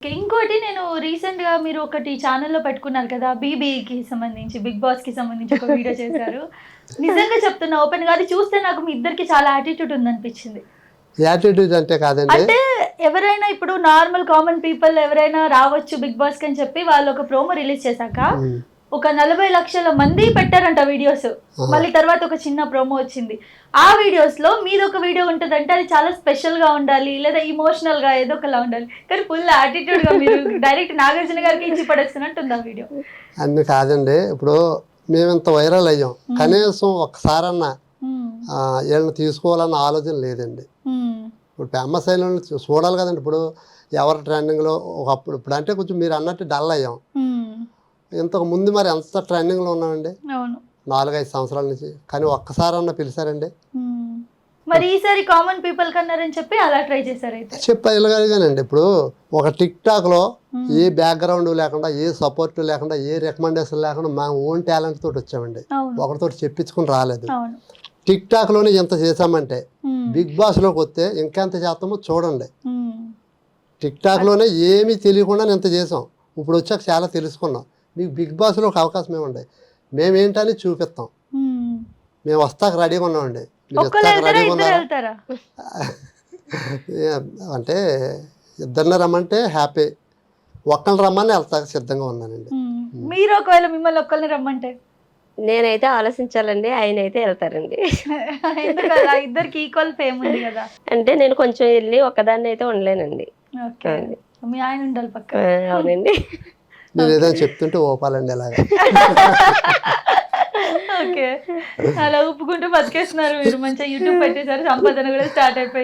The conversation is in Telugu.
ఇంకోటి నేను రీసెంట్‌గా మీరు ఒకటి ఛానెల్‌లో పెట్టుకున్నారు కదా! బీబీకి సంబంధించి, 'బిగ్ బాస్‌కి' సంబంధించి ఒక వీడియో చేశారు. నిజంగా చెప్తున్నా ఓపెన్‌గా అది చూస్తే నాకు మీ ఇద్దరికి చాలా యాటిట్యూడ్ ఉందనిపించింది. యాటిట్యూడ్ అంటే కాదండి. అంటే ఎవరైనా ఇప్పుడు నార్మల్ కామన్ పీపుల్ ఎవరైనా రావచ్చు 'బిగ్ బాస్‌కి' అని చెప్పి వాళ్ళు ఒక ప్రోమో రిలీజ్ చేశాక ఒక 40 లక్షల మంది పెట్టారంట వీడియోస్. మళ్ళీ తర్వాత ఒక చిన్న ప్రోమో వచ్చింది. ఆ వీడియోస్‌లో మీదొక వీడియో ఉంటదంటే అది చాలా స్పెషల్‌గా ఉండాలి. లేదా ఎమోషనల్‌గా ఏదో ఒకలా ఉండాలి. కానీ ఫుల్ యాటిట్యూడ్‌గా మీరు డైరెక్ట్ నాగార్జున గారికి ఇచ్చి పడేస్తున్నట్టు ఉంది ఆ వీడియో. అన్ని కాదండి. ఇప్పుడు మేమింత వైరల్ అయ్యాం. కనీసం ఒక్కసారన్నా వీళ్ళని తీసుకోవాలన్న ఆలోచన లేదండి. ఇప్పుడు ఫేమస్ అయిన వాళ్ళని చూడాలి కదండి. ఇప్పుడు ఎవరు ట్రెండింగ్లో ఒకప్పుడు ఇప్పుడు అంటే కొంచెం మీరు అన్నట్టు డల్ అయ్యాం. ఇంతకు ముందు మరి ఎంత ట్రెండింగ్లో ఉన్నామండి. అవును. 4-5 సంవత్సరాల నుంచి. కానీ ఒక్కసారన్నా పిలిచారండి. మరి ఈసారి కామన్ పీపుల్ కన్నారని చెప్పి అలా ట్రై చేశారైతే. చెప్పగలిగానండి. ఇప్పుడు ఒక టిక్ టాక్లో ఏ బ్యాక్గ్రౌండ్ లేకుండా, ఏ సపోర్ట్ లేకుండా, ఏ రికమెండేషన్ లేకుండా మా ఓన్ టాలెంట్ తోటి వచ్చామండి. ఒకరితో చెప్పించుకుని రాలేదు. టిక్ టాక్లోనే ఎంత చేసామంటే బిగ్ బాస్లోకి వస్తే ఇంకెంత చేస్తామో చూడండి. టిక్ టాక్లోనే ఏమీ తెలియకుండా ఎంత చేసాం. ఇప్పుడు వచ్చాక చాలా తెలుసుకున్నాం. మీకు బిగ్ బాస్లో ఒక అవకాశం ఏమండి, మేమేంటని చూపిస్తాం. మేము వస్తాక రెడీగా ఉన్నామండి. మీరు వస్తాక రెడీగా ఉన్నారా అంటే ఇద్దరిని రమ్మంటే హ్యాపీ, ఒక్కరిని రమ్మని వెళ్తాక సిద్ధంగా ఉన్నానండి. మీరు ఒకవేళ మిమ్మల్ని ఒక్కరిని రమ్మంటే? నేనైతే ఆలోచించాలండి, ఆయన అయితే వెళ్తారండి. ఎందుకలా? ఇద్దరికి ఈక్వల్ ఫేమ్ ఉంది కదా. అంటే నేను కొంచెం వెళ్ళి ఒక్కదాన్ని అయితే ఉండలేనండి. ఓకే. మీ ఆయన ఉండాలి పక్క. అవునండి. నేను ఏదైనా చెప్తుంటే ఓపాలండి అలాగా. ఓకే. అలా ఒప్పుకుంటూ బతికేస్తున్నారు మీరు. మంచిగా యూట్యూబ్ పెట్టేశారు, సంపాదన కూడా స్టార్ట్ అయిపోయింది.